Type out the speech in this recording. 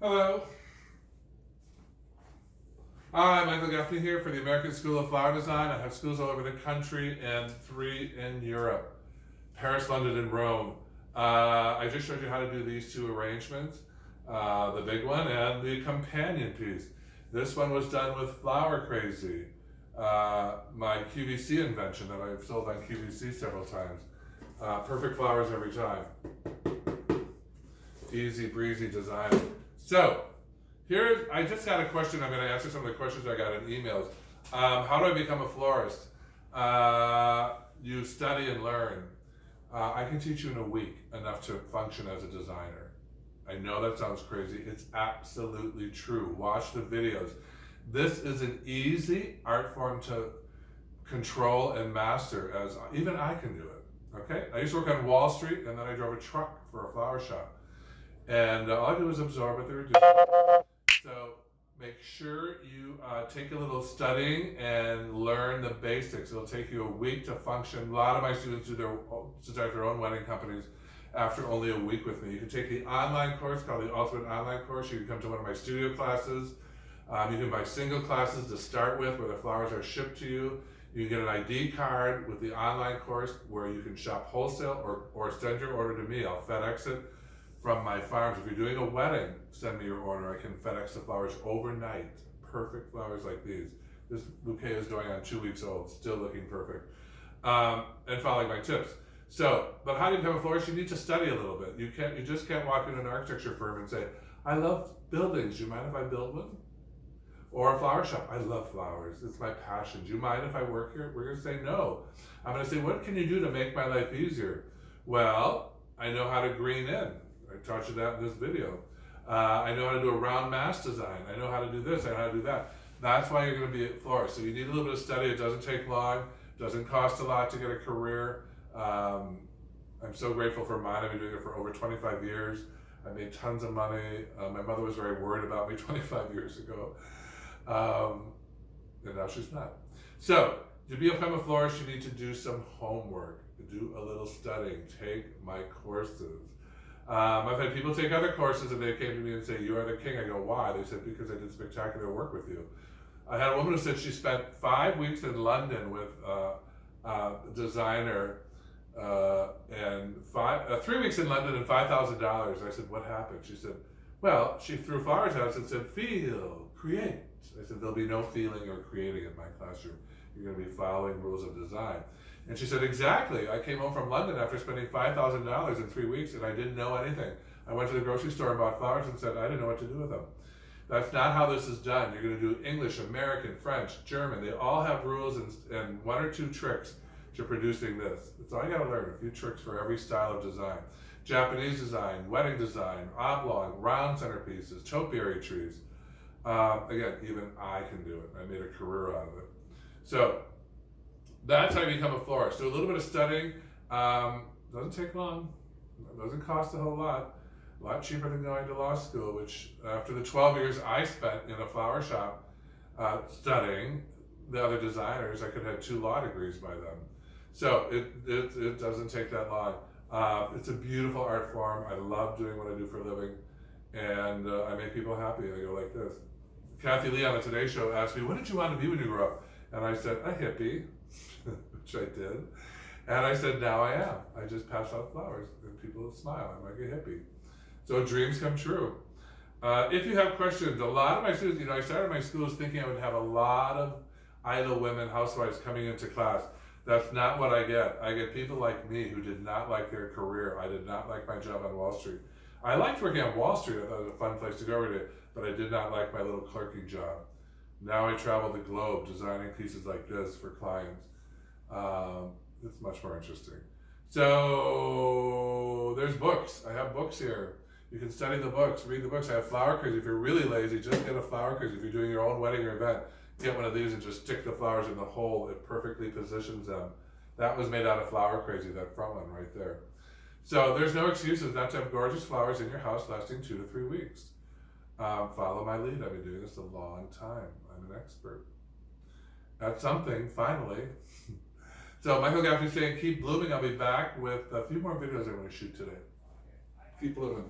Hello. Hi, Michael Gaffney here for the American School of Flower Design. I have schools all over the country and 3 in Europe, Paris, London, and Rome. I just showed you how to do these 2 arrangements, the big one and the companion piece. This one was done with Flower Crazy, my QVC invention that I've sold on QVC several times. Perfect flowers every time. Easy breezy design. So, I just got a question. I'm going to answer some of the questions I got in emails. How do I become a florist? You study and learn. I can teach you in a week enough to function as a designer. I know that sounds crazy. It's absolutely true. Watch the videos. This is an easy art form to control and master, as even I can do it. Okay? I used to work on Wall Street, and then I drove a truck for a flower shop. And all I do is absorb what they were doing. So make sure you take a little studying and learn the basics. It'll take you a week to function. A lot of my students start their own wedding companies after only a week with me. You can take the online course called the Ultimate Online Course. You can come to one of my studio classes. You can buy single classes to start with where the flowers are shipped to you. You can get an ID card with the online course where you can shop wholesale or send your order to me. I'll FedEx it from my farms. If you're doing a wedding, send me your order. I can FedEx the flowers overnight. Perfect flowers like these. This bouquet is going on 2 weeks old, still looking perfect. And following my tips. So, but how do you become a florist? You need to study a little bit. You just can't walk into an architecture firm and say, I love buildings. Do you mind if I build one? Or a flower shop. I love flowers. It's my passion. Do you mind if I work here? We're going to say no. I'm going to say, what can you do to make my life easier? Well, I know how to green in. I taught you that in this video. I know how to do a round mass design. I know how to do this. I know how to do that. That's why you're going to be a florist. So you need a little bit of study. It doesn't take long. It doesn't cost a lot to get a career. I'm so grateful for mine. I've been doing it for over 25 years. I made tons of money. My mother was very worried about me 25 years ago. And now she's not. So to become a florist, you need to do some homework. Do a little studying. Take my courses. I've had people take other courses and they came to me and say, you are the king. I go, why? They said, because I did spectacular work with you. I had a woman who said she spent 5 weeks in London with a designer and 3 weeks in London and $5,000. I said, what happened? She said, well, she threw flowers at us and said, feel, create. I said, there'll be no feeling or creating in my classroom. You're going to be following rules of design. And she said, exactly. I came home from London after spending $5,000 in 3 weeks and I didn't know anything. I went to the grocery store and bought flowers and said, I didn't know what to do with them. That's not how this is done. You're going to do English, American, French, German. They all have rules and 1 or 2 tricks to producing this. That's all you got to learn, a few tricks for every style of design. Japanese design, wedding design, oblong, round centerpieces, topiary trees. Again, even I can do it. I made a career out of it. So that's how you become a florist. Do a little bit of studying. Doesn't take long. Doesn't cost a whole lot. A lot cheaper than going to law school, which after the 12 years I spent in a flower shop studying the other designers, I could have 2 law degrees by then. So it doesn't take that long. It's a beautiful art form. I love doing what I do for a living. And I make people happy. I go like this. Kathy Lee on the Today Show asked me, what did you want to be when you grew up? And I said, a hippie, which I did. And I said, now I am. I just pass out flowers and people smile. I'm like a hippie. So dreams come true. If you have questions, a lot of my students, I started my schools thinking I would have a lot of idle women, housewives coming into class. That's not what I get. I get people like me who did not like their career. I did not like my job on Wall Street. I liked working on Wall Street. I thought it was a fun place to go every day, but I did not like my little clerking job. Now I travel the globe designing pieces like this for clients. It's much more interesting. So there's books. I have books here. You can study the books, read the books. I have Flower Crazy. If you're really lazy, just get a Flower Crazy. If you're doing your own wedding or event, get one of these and just stick the flowers in the hole. It perfectly positions them. That was made out of Flower Crazy, that front one right there. So there's no excuses not to have gorgeous flowers in your house lasting 2 to 3 weeks. Follow my lead. I've been doing this a long time. I'm an expert at something, finally. So Michael Gaffney saying, keep blooming. I'll be back with a few more videos I want to shoot today. Keep blooming.